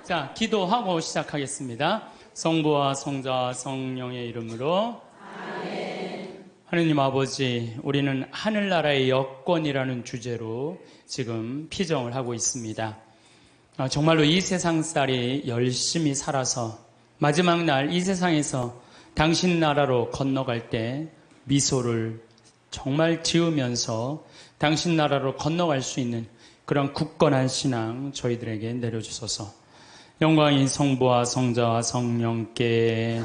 자, 기도하고 시작하겠습니다. 성부와 성자와 성령의 이름으로 아멘. 하느님 아버지, 우리는 하늘나라의 여건이라는 주제로 지금 피정을 하고 있습니다. 정말로 이 세상살이 열심히 살아서 마지막 날 이 세상에서 당신 나라로 건너갈 때 미소를 정말 지으면서 당신 나라로 건너갈 수 있는 그런 굳건한 신앙 저희들에게 내려주소서. 영광이 성부와 성자와 성령께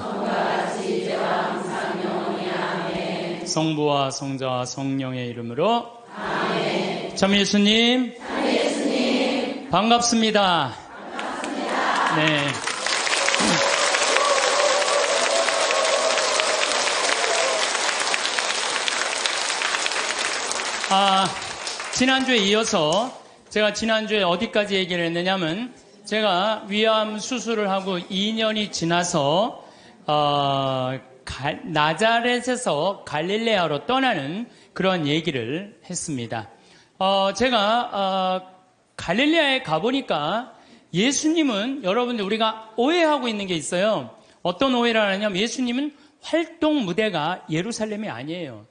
성부와 성자와 성령의 이름으로 아멘. 참 예수님 반갑습니다. 네. 지난주에 이어서 제가 지난주에 어디까지 얘기를 했느냐면 제가 위암 수술을 하고 2년이 지나서 나자렛에서 갈릴레아로 떠나는 그런 얘기를 했습니다. 제가 갈릴레아에 가보니까 예수님은 여러분들 우리가 오해하고 있는 게 있어요. 어떤 오해를 하냐면 예수님은 활동 무대가 예루살렘이 아니에요.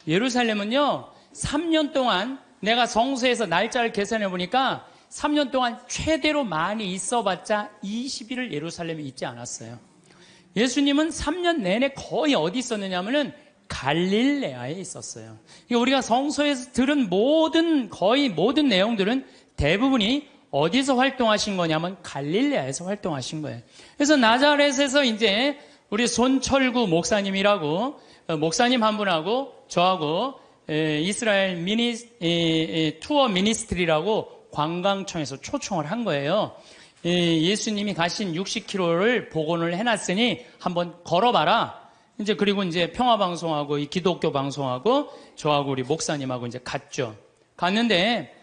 예루살렘은요 3년 동안 내가 성서에서 날짜를 계산해 보니까 3년 동안 최대로 많이 있어봤자 20일을 예루살렘에 있지 않았어요. 예수님은 3년 내내 거의 어디 있었느냐면은 갈릴레아에 있었어요. 우리가 성서에서 들은 거의 모든 내용들은 대부분이 어디서 활동하신 거냐면 갈릴레아에서 활동하신 거예요. 그래서 나자렛에서 이제 우리 손철구 목사님이라고 목사님 한 분하고 저하고 이스라엘 투어 미니스트리라고 관광청에서 초청을 한 거예요. 예수님이 가신 60km를 복원을 해놨으니 한번 걸어봐라. 이제 그리고 이제 평화방송하고 이 기독교 방송하고 저하고 우리 목사님하고 이제 갔죠. 갔는데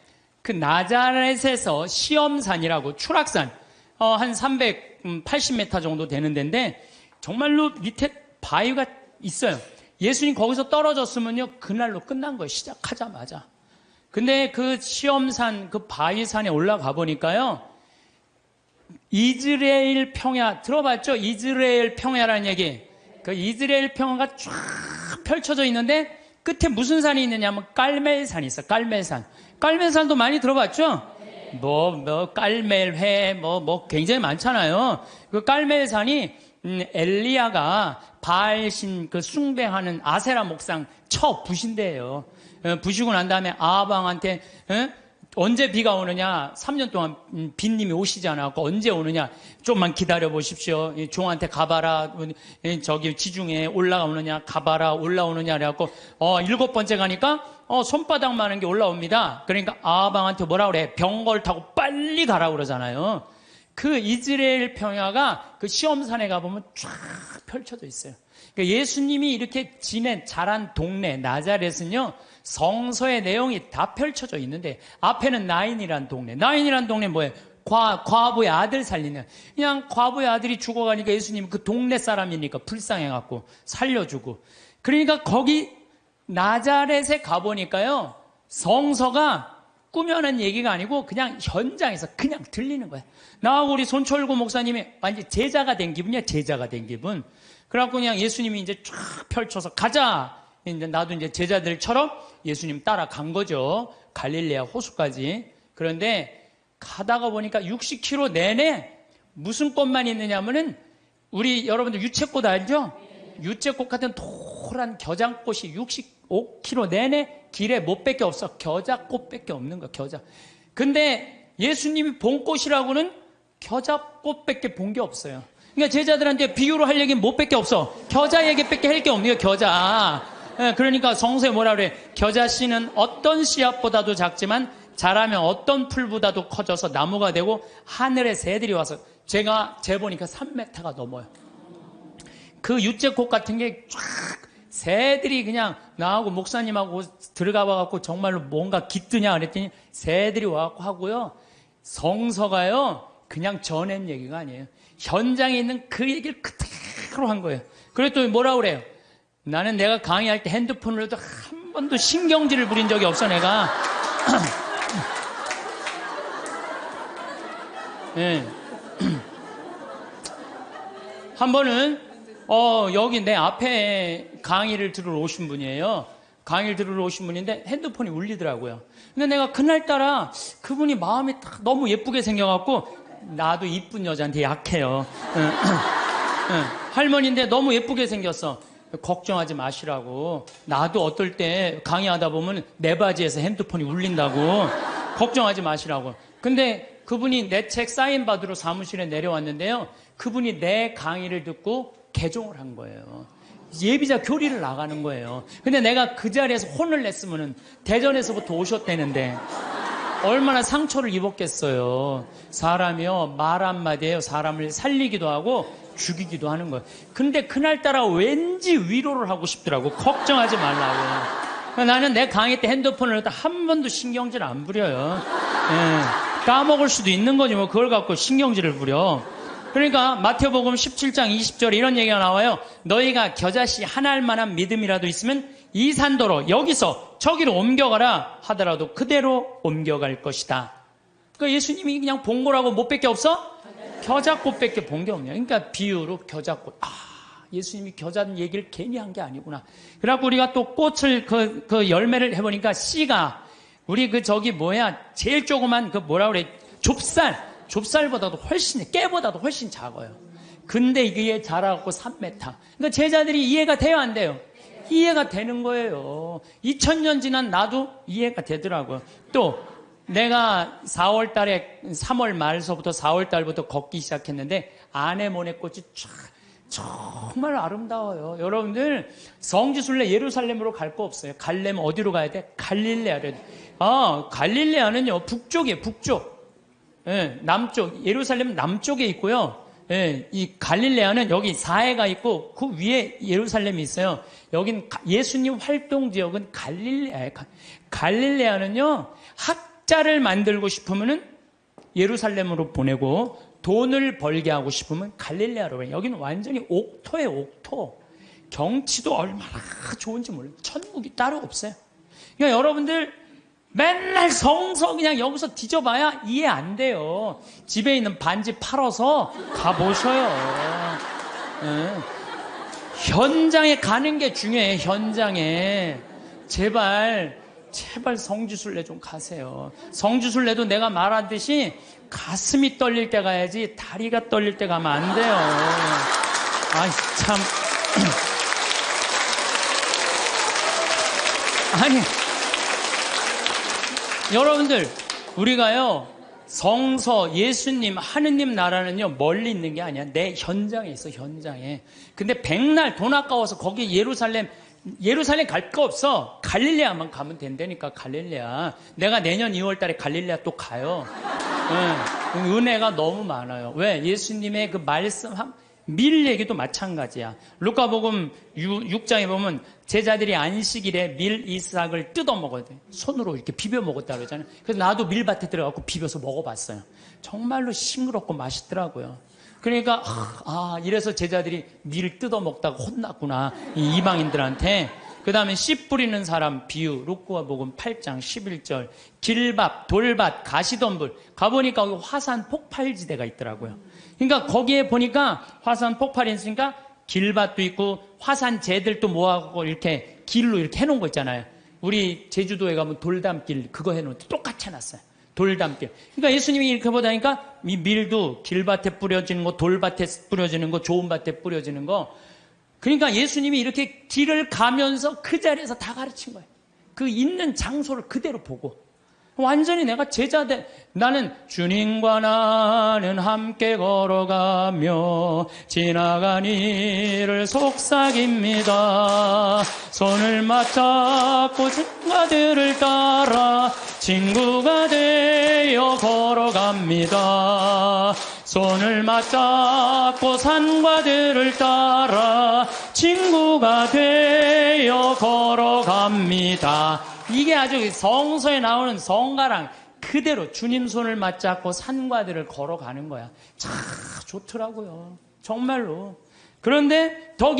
그 나자렛에서 시험산이라고 추락산 한 380m 정도 되는 데인데 정말로 밑에 바위가 있어요. 예수님 거기서 떨어졌으면요 그날로 끝난 거예요. 시작하자마자. 근데 그 시험산 그 바위산에 올라가 보니까요 이즈레일 평야 들어봤죠? 이즈레일 평야라는 얘기. 그 이즈레일 평야가 쫙 펼쳐져 있는데 끝에 무슨 산이 있느냐면 깔멜산이 있어. 깔멜산. 깔멜산도 많이 들어봤죠? 깔멜회 굉장히 많잖아요. 그 깔멜산이 엘리야가 바알신 그 숭배하는 아세라 목상 쳐 부신대예요. 부시고 난 다음에 아방한테 언제 비가 오느냐 3년 동안 빈님이 오시지 않았고 언제 오느냐 좀만 기다려 보십시오. 종한테 가봐라. 저기 지중해 올라오느냐 가봐라 올라오느냐 그래갖고 7번째 가니까 손바닥 많은 게 올라옵니다. 그러니까 아방한테 뭐라 그래 병걸 타고 빨리 가라 그러잖아요. 그 이즈레일 평야가 그 시험산에 가보면 쫙 펼쳐져 있어요. 그러니까 예수님이 이렇게 자란 동네 나자렛은요 성서의 내용이 다 펼쳐져 있는데 앞에는 나인이란 동네. 나인이란 동네 뭐예요? 과부의 아들 살리는. 그냥 과부의 아들이 죽어가니까 예수님은 그 동네 사람이니까 불쌍해갖고 살려주고. 그러니까 거기 나자렛에 가보니까요 성서가 꾸며낸 얘기가 아니고 그냥 현장에서 그냥 들리는 거야. 나하고 우리 손철구 목사님이 완전 제자가 된 기분이야. 제자가 된 기분. 그래갖고 그냥 예수님이 이제 쫙 펼쳐서 가자. 이제 나도 이제 제자들처럼 예수님 따라간 거죠. 갈릴레아 호수까지. 그런데 가다가 보니까 60km 내내 무슨 꽃만 있느냐면은 우리 여러분들 유채꽃 알죠? 유채꽃 같은 노란 겨장꽃이 65km 내내 길에 못밖에 없어. 겨자꽃밖에 없는 거야. 겨자. 근데 예수님이 본 꽃이라고는 겨자꽃밖에 본 게 없어요. 그러니까 제자들한테 비유로 할 얘기는 못밖에 없어. 겨자 얘기밖에 할 게 없는 거야. 겨자. 그러니까 성서에 뭐라 그래? 겨자씨는 어떤 씨앗보다도 작지만 자라면 어떤 풀보다도 커져서 나무가 되고 하늘의 새들이 와서 제가 재보니까 3m가 넘어요. 그 유채꽃 같은 게 쫙 새들이 그냥 나하고 목사님하고 들어가 봐갖고 정말로 뭔가 깃드냐 그랬더니 새들이 와갖고 하고요. 성서가요 그냥 전한 얘기가 아니에요. 현장에 있는 그 얘기를 그대로 한 거예요. 그랬더니 뭐라 그래요? 나는 내가 강의할 때 핸드폰으로도 한 번도 신경질을 부린 적이 없어 내가. 네. 한 번은 여기 내 앞에 강의를 들으러 오신 분이에요. 강의를 들으러 오신 분인데 핸드폰이 울리더라고요. 근데 내가 그날따라 그분이 마음이 딱 너무 예쁘게 생겨갖고, 나도 이쁜 여자한테 약해요. 할머니인데 너무 예쁘게 생겼어. 걱정하지 마시라고. 나도 어떨 때 강의하다 보면 내 바지에서 핸드폰이 울린다고. 걱정하지 마시라고. 근데 그분이 내 책 사인 받으러 사무실에 내려왔는데요. 그분이 내 강의를 듣고 개종을 한 거예요. 예비자 교리를 나가는 거예요. 근데 내가 그 자리에서 혼을 냈으면 대전에서부터 오셨다는데 얼마나 상처를 입었겠어요. 사람이요, 말 한마디에요, 사람을 살리기도 하고 죽이기도 하는 거예요. 근데 그날따라 왠지 위로를 하고 싶더라고. 걱정하지 말라고. 나는 내 강의 때 핸드폰을 한 번도 신경질 안 부려요. 예, 까먹을 수도 있는 거지 뭐 그걸 갖고 신경질을 부려. 그러니까 마태복음 17장 20절에 이런 얘기가 나와요. 너희가 겨자씨 한 알만한 믿음이라도 있으면 이 산도로 여기서 저기로 옮겨가라 하더라도 그대로 옮겨갈 것이다. 그러니까 예수님이 그냥 본 거라고 못 뺄 게 없어? 겨자꽃밖에 본 게 없냐. 그러니까 비유로 겨자꽃. 예수님이 겨자 얘기를 괜히 한 게 아니구나. 그래갖고 우리가 또 꽃을 그 열매를 해보니까 씨가 우리 제일 조그만 뭐라 그래, 좁쌀보다도 훨씬, 깨보다도 훨씬 작아요. 근데 이게 자라갖고 3m. 그러니까 제자들이 이해가 돼요, 안 돼요? 이해가 되는 거예요. 2000년 지난 나도 이해가 되더라고요. 또 내가 3월 말서부터 4월 달부터 걷기 시작했는데 아네모네 꽃이 정말 아름다워요. 여러분들 성지순례 예루살렘으로 갈 거 없어요. 가려면 어디로 가야 돼? 갈릴레아로. 갈릴레아는요 북쪽이에요. 북쪽. 예, 남쪽. 예루살렘은 남쪽에 있고요. 예, 이 갈릴레아는 여기 사해가 있고 그 위에 예루살렘이 있어요. 여긴 예수님 활동 지역은 갈릴레아예요. 갈릴레아는요 학자를 만들고 싶으면은 예루살렘으로 보내고 돈을 벌게 하고 싶으면 갈릴레아로 가요. 여기는 완전히 옥토예요. 옥토. 경치도 얼마나 좋은지 몰라요. 천국이 따로 없어요. 그러니까 여러분들 맨날 성서 그냥 여기서 뒤져봐야 이해 안 돼요. 집에 있는 반지 팔아서 가보셔요. 네. 현장에 가는 게 중요해요. 현장에. 제발 성지순례 좀 가세요. 성지순례도 내가 말하듯이 가슴이 떨릴 때 가야지 다리가 떨릴 때 가면 안 돼요. 아이 참. 아니 여러분들 우리가요 성서 예수님 하느님 나라는요 멀리 있는 게 아니야. 내 현장에 있어. 현장에. 근데 백날 돈 아까워서 거기 예루살렘 갈 거 없어. 갈릴레아만 가면 된다니까. 갈릴레아. 내가 내년 2월 달에 갈릴레아 또 가요. 네. 은혜가 너무 많아요. 왜? 예수님의 그 말씀 밀 얘기도 마찬가지야. 루카복음 6장에 보면 제자들이 안식일에 밀 이삭을 뜯어 먹어야 돼. 손으로 이렇게 비벼 먹었다 그러잖아요. 그래서 나도 밀밭에 들어가고 비벼서 먹어봤어요. 정말로 싱그럽고 맛있더라고요. 그러니까 이래서 제자들이 밀 뜯어 먹다가 혼났구나. 이 이방인들한테. 그 다음에 씨 뿌리는 사람 비유 루카복음 8장 11절 길밥, 돌밭, 가시덤불 가보니까 거기 화산 폭발지대가 있더라고요. 그러니까 거기에 보니까 화산 폭발이 있으니까 길밭도 있고 화산재들도 모아갖고 이렇게 길로 이렇게 해놓은 거 있잖아요. 우리 제주도에 가면 돌담길 그거 해놓은 똑같이 해놨어요. 돌담길. 그러니까 예수님이 이렇게 보다니까 이 밀도 길밭에 뿌려지는 거, 돌밭에 뿌려지는 거, 좋은 밭에 뿌려지는 거. 그러니까 예수님이 이렇게 길을 가면서 그 자리에서 다 가르친 거예요. 그 있는 장소를 그대로 보고. 완전히 내가 제자들, 나는 주님과 나는 함께 걸어가며 지나간 이를 속삭입니다. 손을 맞잡고 친구들을 따라 친구가 되어 걸어갑니다. 손을 맞잡고 산과 들을 따라 친구가 되어 걸어갑니다. 이게 아주 성서에 나오는 성가랑 그대로 주님 손을 맞잡고 산과 들을 걸어가는 거야. 참 좋더라고요. 정말로. 그런데 더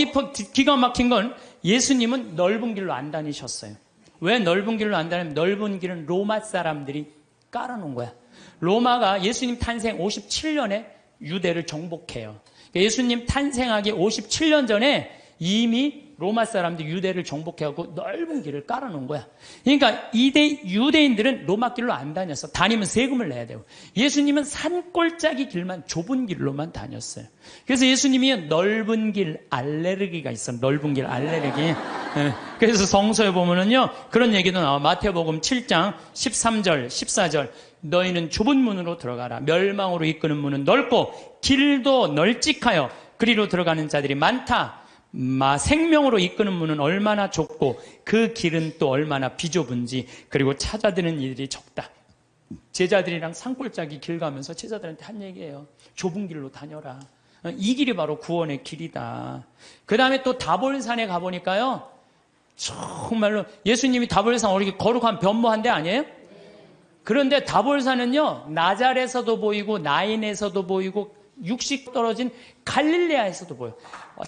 기가 막힌 건 예수님은 넓은 길로 안 다니셨어요. 왜 넓은 길로 안 다니면 넓은 길은 로마 사람들이 깔아놓은 거야. 로마가 예수님 탄생 57년에 유대를 정복해요. 예수님 탄생하기 57년 전에 이미 로마 사람들이 유대를 정복해갖고 넓은 길을 깔아놓은 거야. 그러니까 유대인들은 로마 길로 안 다녔어. 다니면 세금을 내야 되고. 예수님은 산골짜기 길만, 좁은 길로만 다녔어요. 그래서 예수님이 넓은 길 알레르기가 있어. 넓은 길 알레르기. 그래서 성서에 보면은요, 그런 얘기도 나와. 마태복음 7장 13절, 14절. 너희는 좁은 문으로 들어가라. 멸망으로 이끄는 문은 넓고 길도 널찍하여 그리로 들어가는 자들이 많다. 생명으로 이끄는 문은 얼마나 좁고 그 길은 또 얼마나 비좁은지, 그리고 찾아드는 이들이 적다. 제자들이랑 산골짜기 길 가면서 제자들한테 한 얘기예요. 좁은 길로 다녀라. 이 길이 바로 구원의 길이다. 그 다음에 또 다볼산에 가보니까요, 정말로 예수님이 다볼산 어떻게 거룩한 변모한 데 아니에요? 그런데 다볼산은요, 나잘에서도 보이고 나인에서도 보이고 육식 떨어진 갈릴레아에서도 보여.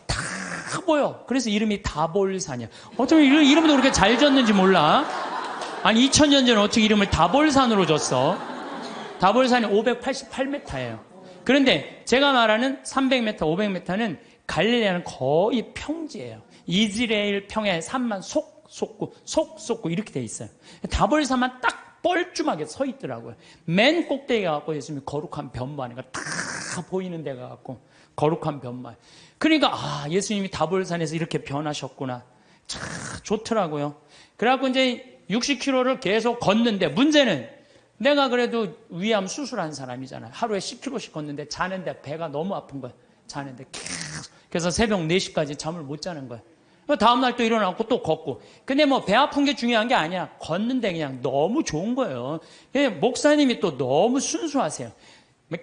다 보여. 그래서 이름이 다볼산이야. 어쩌면 이름도 그렇게 잘 졌는지 몰라. 아니 2000년 전에 어떻게 이름을 다볼산으로 줬어? 다볼산이 588m예요. 그런데 제가 말하는 300m, 500m는 갈릴레아는 거의 평지예요. 이스라엘 평야의 산만 속 솟고 이렇게 돼 있어요. 다볼산만 딱 뻘쭘하게 서 있더라고요. 맨 꼭대기에 가고 예수님이 거룩한 변모하니까 다 보이는 데가 갖고 거룩한 변모. 그러니까 예수님이 다볼산에서 이렇게 변하셨구나. 참 좋더라고요. 그래갖고 이제 60km를 계속 걷는데, 문제는 내가 그래도 위암 수술한 사람이잖아요. 하루에 10km씩 걷는데 자는데 배가 너무 아픈 거야. 자는데 계속. 그래서 새벽 4시까지 잠을 못 자는 거야. 다음날 또 일어나고 또 걷고. 근데 뭐 배 아픈 게 중요한 게 아니야. 걷는데 그냥 너무 좋은 거예요. 목사님이 또 너무 순수하세요.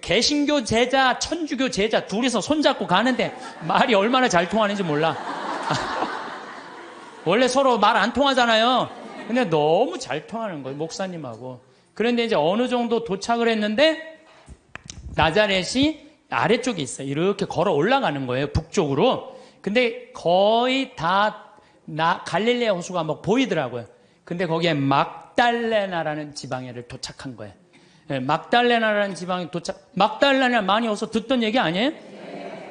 개신교 제자, 천주교 제자 둘이서 손잡고 가는데 말이 얼마나 잘 통하는지 몰라. 원래 서로 말 안 통하잖아요. 근데 너무 잘 통하는 거예요, 목사님하고. 그런데 이제 어느 정도 도착을 했는데 나자렛이 아래쪽에 있어요. 이렇게 걸어 올라가는 거예요, 북쪽으로. 근데 거의 다 갈릴레아 호수가 막 보이더라고요. 근데 거기에 막달레나라는 지방에를 도착한 거예요. 네, 막달레나라는 지방에 막달레나 많이 어서 듣던 얘기 아니에요?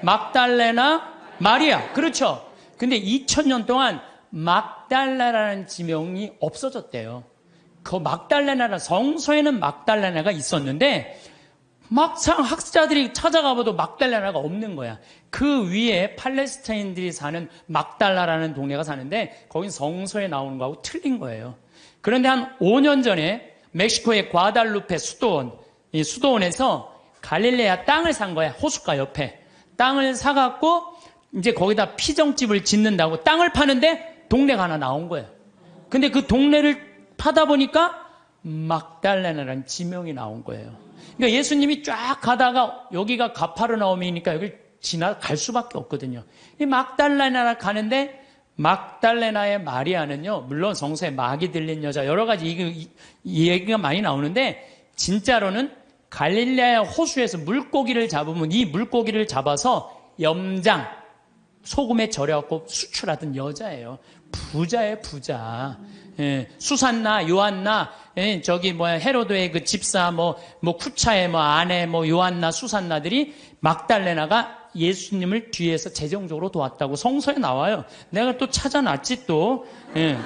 막달레나 마리아. 그렇죠. 근데 2000년 동안 막달레나라는 지명이 없어졌대요. 그 막달레나라, 성서에는 막달레나가 있었는데 막상 학자들이 찾아가봐도 막달레나가 없는 거야. 그 위에 팔레스타인들이 사는 막달라라는 동네가 사는데 거긴 성서에 나오는 거하고 틀린 거예요. 그런데 한 5년 전에 멕시코의 과달루페 이 수도원에서 갈릴레아 땅을 산 거야. 호숫가 옆에. 땅을 사갖고 이제 거기다 피정집을 짓는다고 땅을 파는데 동네가 하나 나온 거예요. 근데 그 동네를 파다 보니까 막달레나라는 지명이 나온 거예요. 그러니까 예수님이 쫙 가다가 여기가 가파르나움이니까 여기를 지나갈 수밖에 없거든요. 이 막달레나 가는데 막달레나의 마리아는요, 물론 성서에 막이 들린 여자 여러 가지 이 얘기가 많이 나오는데 진짜로는 갈릴레아 호수에서 물고기를 잡으면 이 물고기를 잡아서 염장 소금에 절여갖고 수출하던 여자예요. 부자예요, 부자. 예, 수산나, 요한나, 예, 헤로드의 그 집사, 쿠차의 아내, 요한나, 수산나들이 막달레나가 예수님을 뒤에서 재정적으로 도왔다고 성서에 나와요. 내가 또 찾아놨지 또. 예,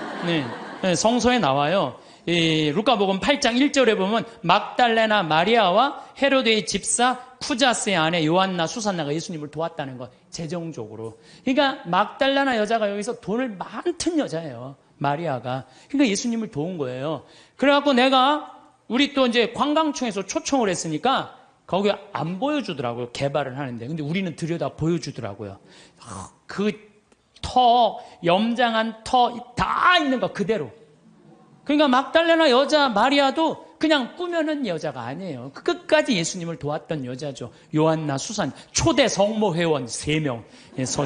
성서에 나와요. 루카복음 8장 1절에 보면 막달레나 마리아와 헤로드의 집사 쿠자스의 아내 요한나, 수산나가 예수님을 도왔다는 거, 재정적으로. 그러니까 막달레나 여자가 여기서 돈을 많던 여자예요. 마리아가. 그러니까 예수님을 도운 거예요. 그래갖고 우리 또 이제 관광청에서 초청을 했으니까 거기 안 보여주더라고요. 개발을 하는데. 근데 우리는 들여다 보여주더라고요. 그 염장한 다 있는 거 그대로. 그러니까 막달레나 여자 마리아도 그냥 꾸며낸 여자가 아니에요. 끝까지 예수님을 도왔던 여자죠. 요한나, 수산, 초대 성모회원 3명.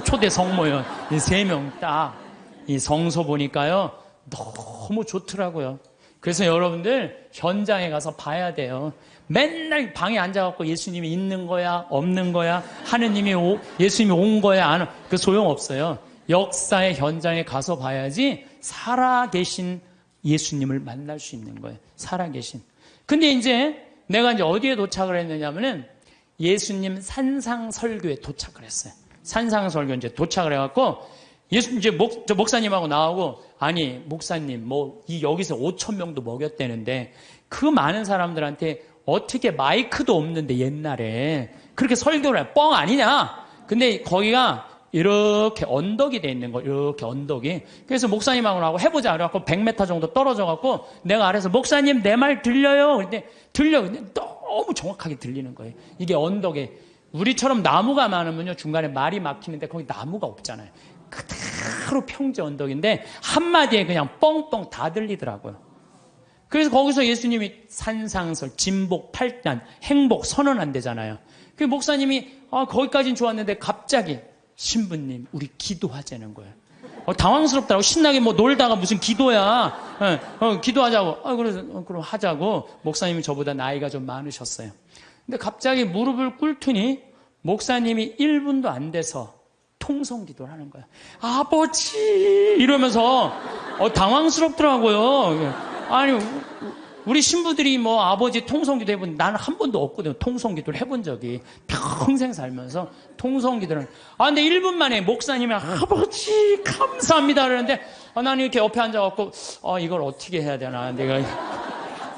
초대 성모회원 3명 딱. 이 성서 보니까요, 너무 좋더라고요. 그래서 여러분들 현장에 가서 봐야 돼요. 맨날 방에 앉아갖고 예수님이 있는 거야, 없는 거야, 예수님이 온 거야, 안 온, 그 소용없어요. 역사의 현장에 가서 봐야지 살아계신 예수님을 만날 수 있는 거예요. 살아계신. 근데 내가 어디에 도착을 했느냐면은 예수님 산상설교에 도착을 했어요. 산상설교 이제 도착을 해갖고 이제 목사님하고 나오고, 아니 목사님 여기서 5천 명도 먹였대는데 그 많은 사람들한테 어떻게 마이크도 없는데 옛날에 그렇게 설교를 해? 뻥 아니냐? 근데 거기가 이렇게 언덕이 돼 있는 거예요. 이렇게 언덕이. 그래서 목사님하고 나하고 해보자. 그래갖고 100m 정도 떨어져갖고 내가 아래서 목사님 내 말 들려요? 근데 들려. 근데 너무 정확하게 들리는 거예요. 이게 언덕에. 우리처럼 나무가 많으면요 중간에 말이 막히는데 거기 나무가 없잖아요. 그대로 평지 언덕인데 한마디에 그냥 뻥뻥 다 들리더라고요. 그래서 거기서 예수님이 산상설, 진복, 팔단, 행복 선언한대잖아요. 그 목사님이 거기까지는 좋았는데 갑자기 신부님 우리 기도하자는 거예요. 당황스럽더라고. 신나게 놀다가 무슨 기도야. 기도하자고. 그래서 그럼 하자고. 목사님이 저보다 나이가 좀 많으셨어요. 근데 갑자기 무릎을 꿇더니 목사님이 1분도 안 돼서 통성 기도를 하는 거야. 아버지 이러면서 당황스럽더라고요. 아니 우리 신부들이 아버지 통성 기도 해본 나는 한 번도 없거든요. 통성 기도를 해본 적이 평생 살면서 통성 기도를. 근데 1분 만에 목사님이 아버지 감사합니다 그러는데 나는 이렇게 옆에 앉아갖고 이걸 어떻게 해야 되나, 내가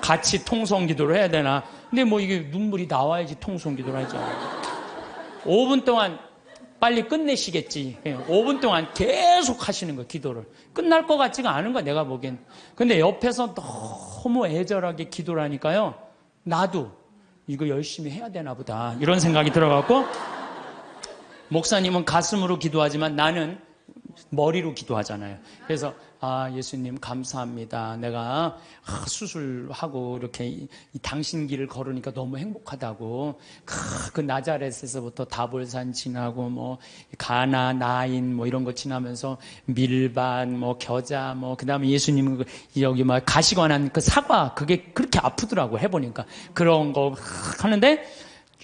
같이 통성 기도를 해야 되나. 근데 이게 눈물이 나와야지 통성 기도를 하죠. 5분 동안 빨리 끝내시겠지. 5분 동안 계속 하시는 거예요, 기도를. 끝날 것 같지가 않은 거야, 내가 보기엔. 근데 옆에서 너무 애절하게 기도를 하니까요, 나도 이거 열심히 해야 되나 보다, 이런 생각이 들어갖고, 목사님은 가슴으로 기도하지만 나는 머리로 기도하잖아요. 그래서 예수님 감사합니다. 내가 수술하고 이렇게 이 당신 길을 걸으니까 너무 행복하다고. 그 나자렛에서부터 다볼산 지나고 가나, 나인 이런 거 지나면서 밀반, 겨자, 그다음에 예수님은 여기 가시관한 그 사과, 그게 그렇게 아프더라고 해보니까. 그런 거 하는데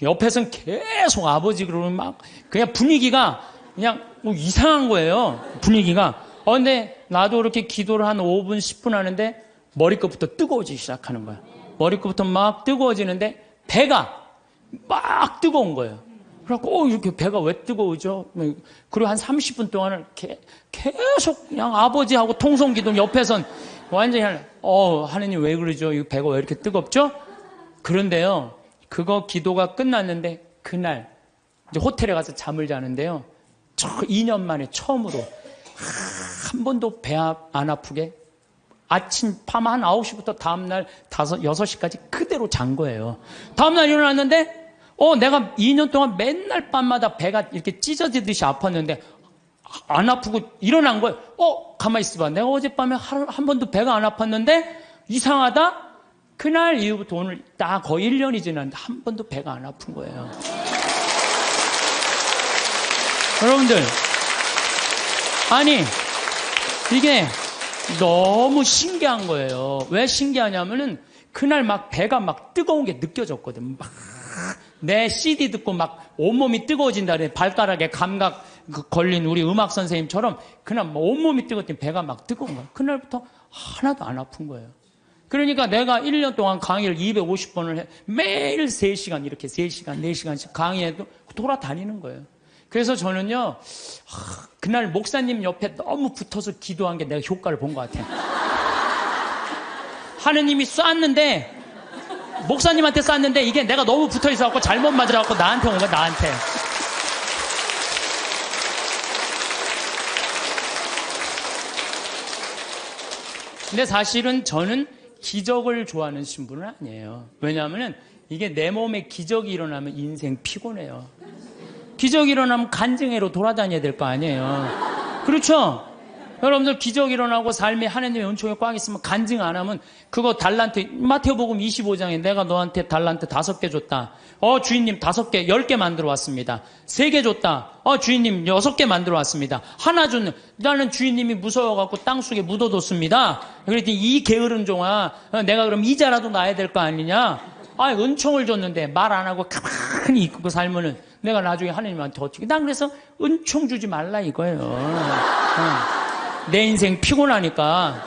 옆에서는 계속 아버지 그러면 그냥 분위기가 그냥 이상한 거예요, 분위기가. 근데 나도 그렇게 기도를 한 5분, 10분 하는데 머리끝부터 뜨거워지기 시작하는 거야. 머리끝부터 막 뜨거워지는데 배가 막 뜨거운 거예요. 그래갖고 이렇게 배가 왜 뜨거우죠? 그리고 한 30분 동안을 계속 그냥 아버지하고 통성기도 옆에선 완전히 하느님 왜 그러죠? 이 배가 왜 이렇게 뜨겁죠? 그런데요, 그거 기도가 끝났는데 그날 이제 호텔에 가서 잠을 자는데요, 2년 만에 처음으로 한 번도 배 안 아프게 아침 밤 한 9시부터 다음날 6시까지 그대로 잔 거예요. 다음날 일어났는데 내가 2년 동안 맨날 밤마다 배가 이렇게 찢어지듯이 아팠는데 안 아프고 일어난 거예요. 가만히 있어봐. 내가 어젯밤에 한 번도 배가 안 아팠는데 이상하다? 그날 이후부터 오늘 딱 거의 1년이 지났는데 한 번도 배가 안 아픈 거예요. 여러분들, 아니 이게 너무 신기한 거예요. 왜 신기하냐면은 그날 막 배가 막 뜨거운 게 느껴졌거든. 막 내 CD 듣고 막 온몸이 뜨거워진다 그래. 발가락에 감각 걸린 우리 음악 선생님처럼 그날 온몸이 뜨거웠더니 배가 막 뜨거운 거야. 그날부터 하나도 안 아픈 거예요. 그러니까 내가 1년 동안 강의를 250번을 해. 매일 3시간 이렇게 3시간, 4시간씩 강의해도 돌아다니는 거예요. 그래서 저는요, 그날 목사님 옆에 너무 붙어서 기도한 게 내가 효과를 본 것 같아요. 하느님이 쐈는데, 목사님한테 쐈는데 이게 내가 너무 붙어 있어갖고 잘못 맞으라고 나한테 온 거야, 나한테. 근데 사실은 저는 기적을 좋아하는 신분은 아니에요. 왜냐하면 이게 내 몸에 기적이 일어나면 인생 피곤해요. 기적이 일어나면 간증회로 돌아다녀야 될 거 아니에요. 그렇죠? 여러분들 기적이 일어나고 삶에 하나님의 은총이 꽉 있으면 간증 안 하면 그거 달란트, 마태복음 25장에 내가 너한테 달란트 5개 줬다. 주인님 5개, 10개 만들어 왔습니다. 3개 줬다. 주인님 6개 만들어 왔습니다. 하나 줬네. 나는 주인님이 무서워갖고 땅속에 묻어뒀습니다. 그랬더니 이 게으른 종아, 내가 그럼 이자라도 놔야 될 거 아니냐? 은총을 줬는데 말 안 하고 가만히 있고 살면은 내가 나중에 하나님한테 어떻게. 난 그래서 은총 주지 말라 이거예요. 내 인생 피곤하니까.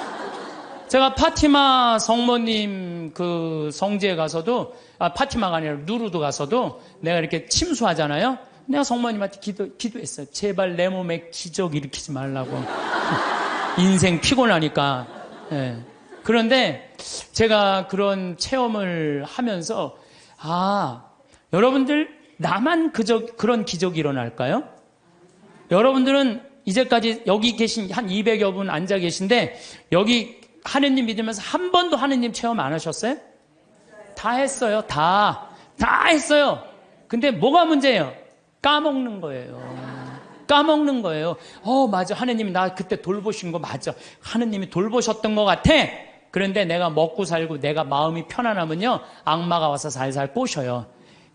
제가 파티마 성모님 그 성지에 가서도, 파티마가 아니라 누르드 가서도 내가 이렇게 침수하잖아요. 내가 성모님한테 기도했어요. 제발 내 몸에 기적 일으키지 말라고. 인생 피곤하니까. 예. 그런데 제가 그런 체험을 하면서, 여러분들 나만 그런 기적이 일어날까요? 여러분들은 이제까지 여기 계신 한 200여 분 앉아 계신데, 여기 하느님 믿으면서 한 번도 하느님 체험 안 하셨어요? 다 했어요. 다 했어요. 근데 뭐가 문제예요? 까먹는 거예요. 까먹는 거예요. 맞아. 하느님이 나 그때 돌보신 거 맞아. 하느님이 돌보셨던 것 같아. 그런데 내가 먹고 살고 내가 마음이 편안하면요, 악마가 와서 살살 꼬셔요.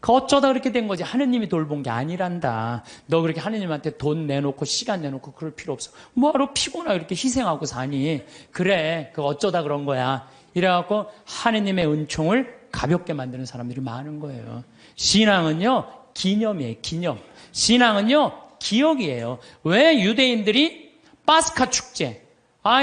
어쩌다 그렇게 된 거지. 하느님이 돌본 게 아니란다. 너 그렇게 하느님한테 돈 내놓고 시간 내놓고 그럴 필요 없어. 뭐하러 피곤하게 이렇게 희생하고 사니. 그래, 어쩌다 그런 거야. 이래갖고 하느님의 은총을 가볍게 만드는 사람들이 많은 거예요. 신앙은요, 기념이에요. 기념. 신앙은요, 기억이에요. 왜 유대인들이 파스카 축제,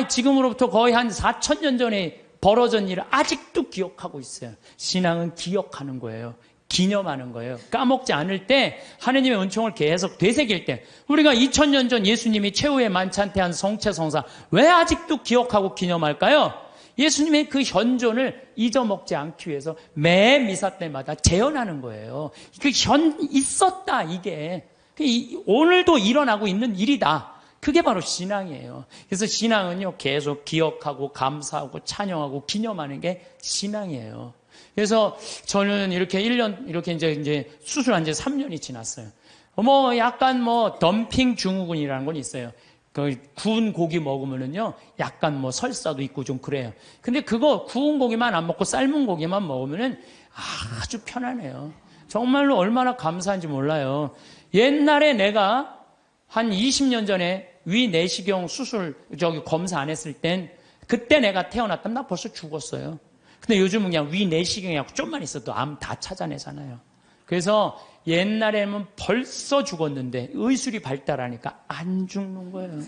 지금으로부터 거의 한 4,000년 전에 벌어진 일을 아직도 기억하고 있어요. 신앙은 기억하는 거예요. 기념하는 거예요. 까먹지 않을 때, 하느님의 은총을 계속 되새길 때, 우리가 2000년 전 예수님이 최후의 만찬때 한 성체성사, 왜 아직도 기억하고 기념할까요? 예수님의 그 현존을 잊어먹지 않기 위해서 매 미사 때마다 재현하는 거예요. 있었다, 이게. 오늘도 일어나고 있는 일이다. 그게 바로 신앙이에요. 그래서 신앙은요, 계속 기억하고 감사하고 찬양하고 기념하는 게 신앙이에요. 그래서 저는 이렇게 1년, 이렇게 이제 수술한 지 3년이 지났어요. 약간 덤핑 증후군이라는 건 있어요. 구운 고기 먹으면은요, 약간 설사도 있고 좀 그래요. 근데 구운 고기만 안 먹고 삶은 고기만 먹으면은 아주 편안해요. 정말로 얼마나 감사한지 몰라요. 옛날에 내가 한 20년 전에 위 내시경 수술, 검사 안 했을 땐, 그때 내가 태어났다면 나 벌써 죽었어요. 근데 요즘은 그냥 위 내시경이라고 좀만 있어도 암 다 찾아내잖아요. 그래서 옛날에는 벌써 죽었는데 의술이 발달하니까 안 죽는 거예요.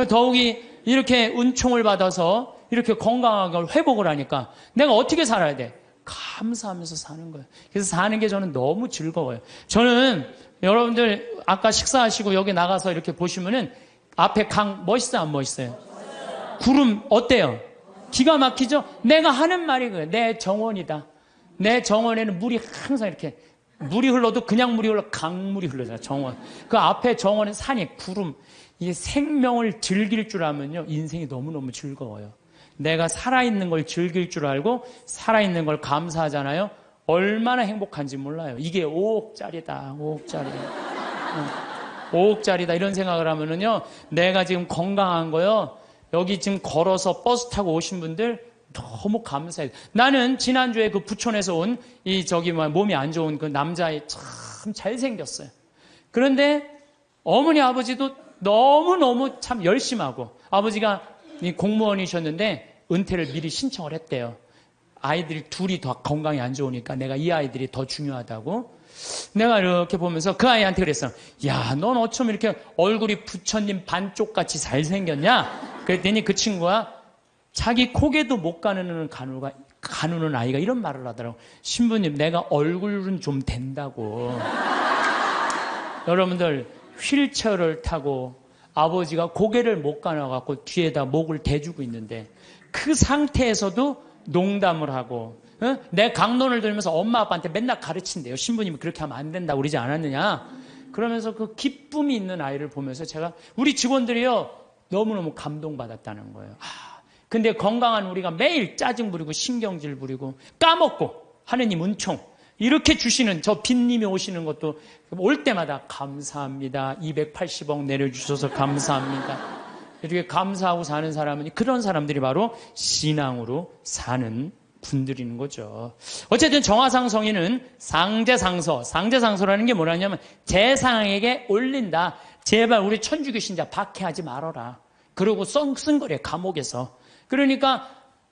더욱이 이렇게 은총을 받아서 이렇게 건강하게 회복을 하니까 내가 어떻게 살아야 돼? 감사하면서 사는 거예요. 그래서 사는 게 저는 너무 즐거워요. 저는 여러분들 아까 식사하시고 여기 나가서 이렇게 보시면은 앞에 강 멋있어요, 안 멋있어요? 구름 어때요? 기가 막히죠? 내가 하는 말이 그래요. 내 정원이다. 내 정원에는 물이 항상 이렇게, 물이 흘러도 그냥 물이 흘러, 강물이 흘러잖아요. 정원. 그 앞에 정원은 산이, 구름. 이게 생명을 즐길 줄 알면요, 인생이 너무너무 즐거워요. 내가 살아있는 걸 즐길 줄 알고 살아있는 걸 감사하잖아요. 얼마나 행복한지 몰라요. 이게 5억짜리다. 5억짜리다. 이런 생각을 하면은요, 내가 지금 건강한 거요, 여기 지금 걸어서 버스 타고 오신 분들 너무 감사해요. 나는 지난주에 그 부촌에서 온 몸이 안 좋은 그 남자애 참 잘생겼어요. 그런데 어머니 아버지도 너무너무 참 열심하고, 아버지가 공무원이셨는데 은퇴를 미리 신청을 했대요. 아이들이 둘이 더 건강이 안 좋으니까 내가 이 아이들이 더 중요하다고. 내가 이렇게 보면서 그 아이한테 그랬어. 야, 넌 어쩜 이렇게 얼굴이 부처님 반쪽같이 잘생겼냐? 그랬더니 그 친구가 자기 고개도 못 가누는 가누는 아이가 이런 말을 하더라고. 신부님, 내가 얼굴은 좀 된다고. 여러분들, 휠체어를 타고 아버지가 고개를 못 가눠갖고 뒤에다 목을 대주고 있는데, 그 상태에서도 농담을 하고, 내 강론을 들으면서 엄마 아빠한테 맨날 가르친대요. 신부님이 그렇게 하면 안 된다고 그러지 않았느냐. 그러면서 그 기쁨이 있는 아이를 보면서 제가, 우리 직원들이요, 너무너무 감동받았다는 거예요. 근데 건강한 우리가 매일 짜증 부리고 신경질 부리고 까먹고 하느님 은총 이렇게 주시는 저 빈님이 오시는 것도 올 때마다 감사합니다. 280억 내려주셔서 감사합니다. 이렇게 감사하고 사는 사람은, 그런 사람들이 바로 신앙으로 사는 분들인 거죠. 어쨌든 정화상 성인은 상제상서라는 게 뭐라냐면 제상에게 올린다. 제발 우리 천주교 신자 박해하지 말아라. 그러고 쓴 거래, 감옥에서. 그러니까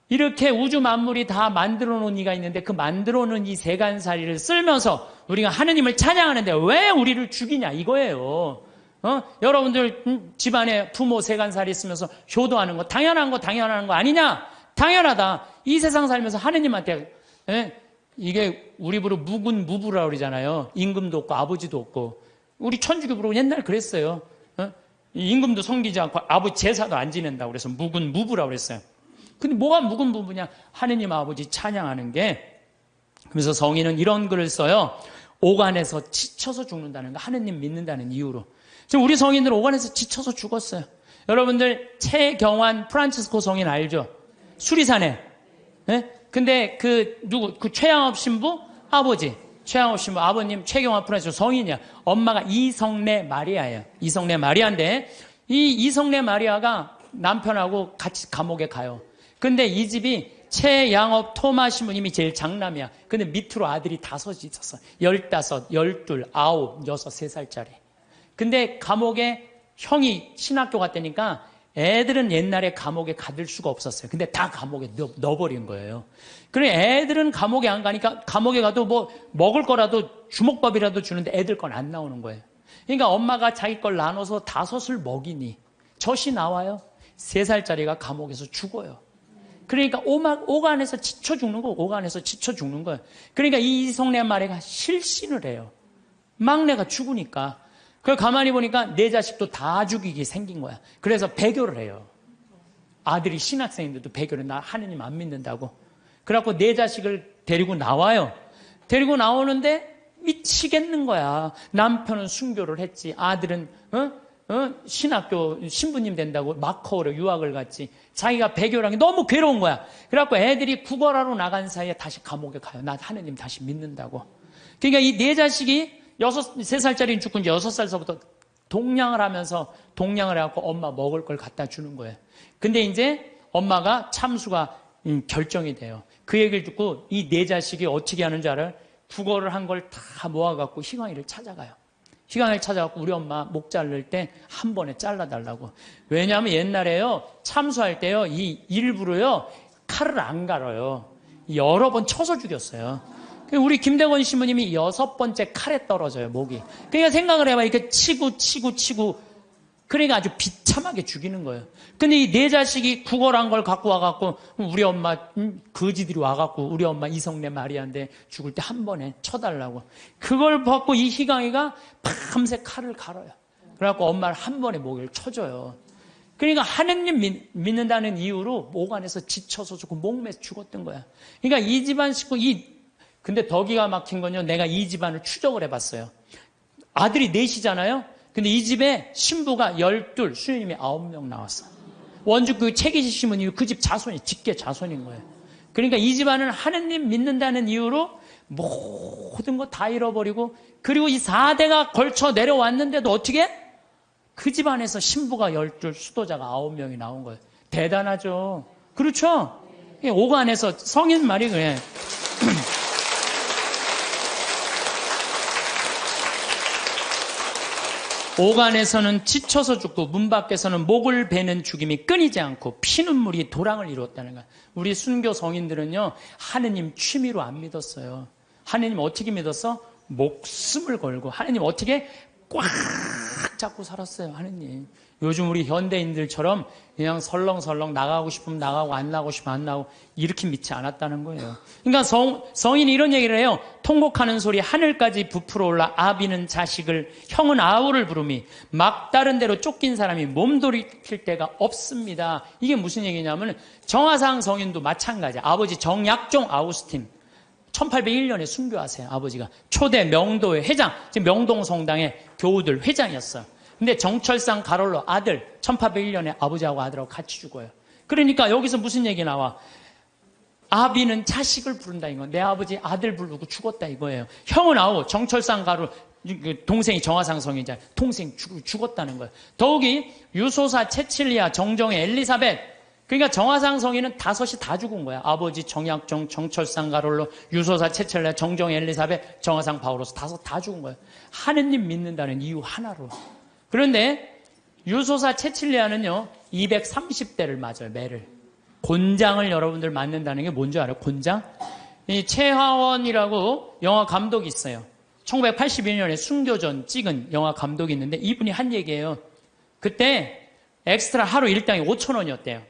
이렇게 우주 만물이 다 만들어 놓은 이가 있는데 그 만들어 놓은 이 세간살이를 쓸면서 우리가 하느님을 찬양하는데 왜 우리를 죽이냐 이거예요. 여러분들 집안에 부모 세간살이 있으면서 효도하는 거 당연한 거 아니냐? 당연하다. 이 세상 살면서 하느님한테 이게 우리 부로 무군무부라고 그러잖아요. 임금도 없고 아버지도 없고. 우리 천주교부로 옛날 그랬어요. 임금도 섬기지 않고 아버지 제사도 안 지낸다고 그래서 무군무부라고 그랬어요. 근데 뭐가 무군무부냐? 하느님 아버지 찬양하는 게. 그래서 성인은 이런 글을 써요. 오간에서 지쳐서 죽는다는 거, 하느님 믿는다는 이유로. 지금 우리 성인들은 오간에서 지쳐서 죽었어요. 여러분들 최경환 프란치스코 성인 알죠? 수리산에. 근데 그 최양업 신부 아버지, 최양업 신부 아버님 최경환 프란치스코 성인이야. 엄마가 이성래 마리아예요. 이성래 마리아인데 이 이성래 마리아가 남편하고 같이 감옥에 가요. 근데 이 집이 최양업 토마 신부님이 제일 장남이야. 근데 밑으로 아들이 5이 있었어. 15, 12, 9, 6, 3살짜리. 근데 감옥에 형이 신학교 갔다니까 애들은 옛날에 감옥에 가둘 수가 없었어요. 근데 다 감옥에 넣어버린 거예요. 그래 애들은 감옥에 안 가니까 감옥에 가도 뭐 먹을 거라도 주먹밥이라도 주는데 애들 건 안 나오는 거예요. 그러니까 엄마가 자기 걸 나눠서 5을 먹이니 젖이 나와요. 3살짜리가 감옥에서 죽어요. 그러니까 오간에서 지쳐 죽는 거, 오간에서 지쳐 죽는 거예요. 그러니까 이 이성래 마리아가 실신을 해요. 막내가 죽으니까. 그걸 가만히 보니까 내 자식도 다 죽이게 생긴 거야. 그래서 배교를 해요. 아들이 신학생인데도 배교를 나 하느님 안 믿는다고. 그래갖고 내 자식을 데리고 나와요. 데리고 나오는데 미치겠는 거야. 남편은 순교를 했지. 아들은 신학교 신부님 된다고 마카오로 유학을 갔지. 자기가 배교라는 게 너무 괴로운 거야. 그래갖고 애들이 구걸하러 나간 사이에 다시 감옥에 가요. 나 하느님 다시 믿는다고. 그러니까 이 네 자식이 3살짜리는 죽고 이제 6살서부터 동냥을 하면서 동냥을 해갖고 엄마 먹을 걸 갖다 주는 거예요. 근데 이제 엄마가 참수가 결정이 돼요. 그 얘기를 듣고 이 네 자식이 어떻게 하는 줄 알아요? 구걸을 한 걸 다 모아갖고 희광이를 찾아가요. 희광이를 찾아갖고 우리 엄마 목 자를 때 한 번에 잘라달라고. 왜냐하면 옛날에요 참수할 때요 이 일부러요 칼을 안 갈아요. 여러 번 쳐서 죽였어요. 우리 김대건 신부님이 6번째 칼에 떨어져요, 목이. 그러니까 생각을 해봐. 이렇게 치고. 그러니까 아주 비참하게 죽이는 거예요. 근데 이 네 자식이 구걸한 걸 갖고 와갖고, 우리 엄마, 거지들이 와갖고, 우리 엄마 이성래 마리아인데 죽을 때 한 번에 쳐달라고. 그걸 받고 이 희강이가 밤새 칼을 갈아요. 그래갖고 엄마를 한 번에 목을 쳐줘요. 그러니까 하느님 믿는다는 이유로 목 안에서 지쳐서 죽고 목매서 죽었던 거야. 그러니까 이 집안 식구, 근데 더 기가 막힌 건요. 내가 이 집안을 추적을 해봤어요. 아들이 4이잖아요. 근데 이 집에 신부가 12, 수녀님이 9명 나왔어. 원주교 최기시 신부님이 그 집 자손이 직계 자손인 거예요. 그러니까 이 집안은 하느님 믿는다는 이유로 모든 거 다 잃어버리고 그리고 이 4대가 걸쳐 내려왔는데도 어떻게? 그 집안에서 신부가 12, 수도자가 9명이 나온 거예요. 대단하죠. 그렇죠? 오간에서 성인 말이 그래. 오간에서는 지쳐서 죽고 문 밖에서는 목을 베는 죽임이 끊이지 않고 피눈물이 도랑을 이루었다는 거야. 우리 순교 성인들은요 하느님 취미로 안 믿었어요. 하느님 어떻게 믿었어? 목숨을 걸고 하느님 어떻게 꽉 잡고 살았어요. 하느님. 요즘 우리 현대인들처럼 그냥 설렁설렁 나가고 싶으면 나가고 안 나가고 싶으면 안 나가고 이렇게 믿지 않았다는 거예요. 그러니까 성인이 이런 얘기를 해요. 통곡하는 소리 하늘까지 부풀어 올라 아비는 자식을 형은 아우를 부르미 막다른 데로 쫓긴 사람이 몸돌이킬 데가 없습니다. 이게 무슨 얘기냐면 정화상 성인도 마찬가지야. 아버지 정약종 아우스틴 1801년에 순교하세요. 아버지가 초대 명도의 회장, 지금 명동 성당의 교우들 회장이었어요. 근데 정철상 가롤로 아들 1801년에 아버지하고 아들하고 같이 죽어요. 그러니까 여기서 무슨 얘기 나와? 아비는 자식을 부른다 이거. 내 아버지 아들 부르고 죽었다 이거예요. 형은 아우 정철상 가롤 동생이 정화상 성인자 동생 죽었다는 거예요. 더욱이 유소사 체칠리아 정정의 엘리사벳 그러니까 정화상 성인은 5이 다 죽은 거야. 아버지 정약정, 정철상 가롤로, 유소사 체첼레, 정정 엘리사벳, 정화상 바오로스 5 다 죽은 거예요. 하느님 믿는다는 이유 하나로. 그런데 유소사 체칠리아는요 230대를 맞아요. 매를. 곤장을 여러분들 맞는다는 게 뭔지 알아요? 곤장? 이 최하원이라고 영화 감독이 있어요. 1982년에 순교전 찍은 영화 감독이 있는데 이분이 한 얘기예요. 그때 엑스트라 하루 일당이 5,000원이었대요.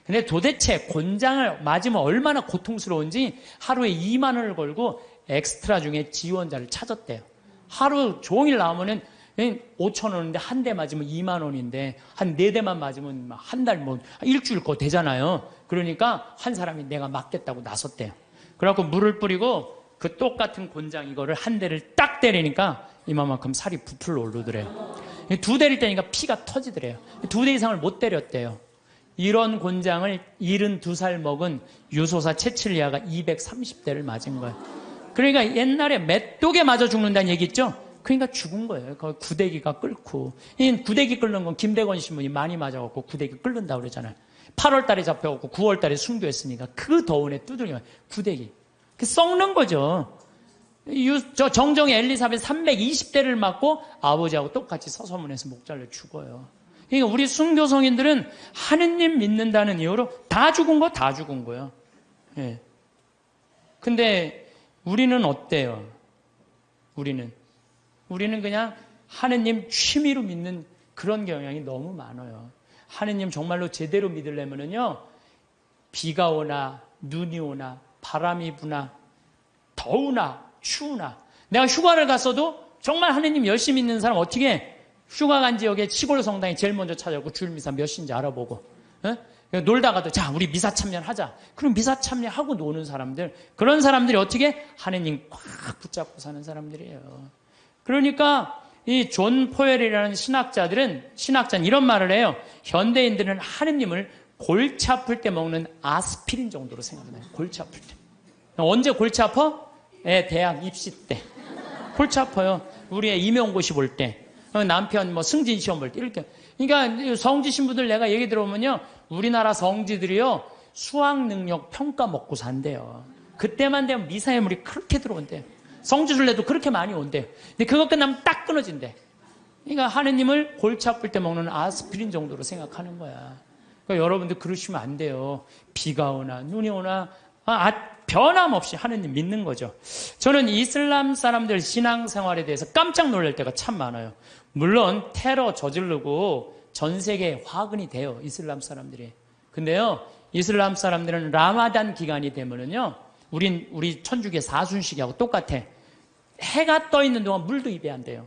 근데 도대체 곤장을 맞으면 얼마나 고통스러운지 하루에 2만 원을 걸고 엑스트라 중에 지원자를 찾았대요. 하루 종일 나오면은 5,000원인데 한 대 맞으면 2만 원인데 한 4대만 맞으면 한 달 뭐 일주일 거 되잖아요. 그러니까 한 사람이 내가 맞겠다고 나섰대요. 그래갖고 물을 뿌리고 그 똑같은 곤장 이거를 한 대를 딱 때리니까 이만큼 살이 부풀러 오르더래요. 2대를 때리니까 피가 터지더래요. 2대 이상을 못 때렸대요. 이런 곤장을 72살 먹은 유소사 체칠리아가 230대를 맞은 거예요. 그러니까 옛날에 메뚜기에 맞아 죽는다는 얘기 있죠? 그러니까 죽은 거예요. 그 구데기가 끓고. 이 구데기 끓는 건 김대건 신부님 많이 맞아갖고 구데기 끓는다고 그러잖아요. 8월 달에 잡혀갖고 9월 달에 순교했으니까 그 더운에 두들겨 구데기. 썩는 거죠. 저 정정의 엘리사벳 320대를 맞고 아버지하고 똑같이 서서문에서 목 잘려 죽어요. 그러니까 우리 순교 성인들은 하느님 믿는다는 이유로 다 죽은 거예요. 예. 근데 우리는 어때요? 우리는 그냥 하느님 취미로 믿는 그런 경향이 너무 많아요. 하느님 정말로 제대로 믿으려면은요, 비가 오나 눈이 오나 바람이 부나 더우나 추우나 내가 휴가를 갔어도 정말 하느님 열심히 믿는 사람 어떻게 휴가 간 지역에 시골 성당에 제일 먼저 찾아오고 주일 미사 몇 시인지 알아보고 놀다가도 자 우리 미사 참여하자. 그럼 미사 참여하고 노는 사람들 그런 사람들이 어떻게 하느님 꽉 붙잡고 사는 사람들이에요. 그러니까 이 존 포웰이라는 신학자는 이런 말을 해요. 현대인들은 하느님을 골치 아플 때 먹는 아스피린 정도로 생각해요. 골치 아플 때. 언제 골치 아파? 대학 입시 때. 골치 아파요. 우리의 임용고시 볼 때. 남편 뭐 승진 시험 볼 때. 이렇게. 그러니까 성지 신부들 내가 얘기 들어보면요. 우리나라 성지들이요. 수학 능력 평가 먹고 산대요. 그때만 되면 미사예물이 그렇게 들어온대요. 성지순례도 그렇게 많이 온대요. 근데 그거 끝나면 딱 끊어진대. 그러니까 하느님을 골치 아플 때 먹는 아스피린 정도로 생각하는 거야. 그러니까 여러분들 그러시면 안 돼요. 비가 오나 눈이 오나 변함없이 하느님 믿는 거죠. 저는 이슬람 사람들 신앙생활에 대해서 깜짝 놀랄 때가 참 많아요. 물론 테러 저지르고 전 세계에 화근이 돼요. 이슬람 사람들이. 근데요. 이슬람 사람들은 라마단 기간이 되면은요. 우리 천주교 사순식하고 똑같아. 해가 떠 있는 동안 물도 입에 안 돼요.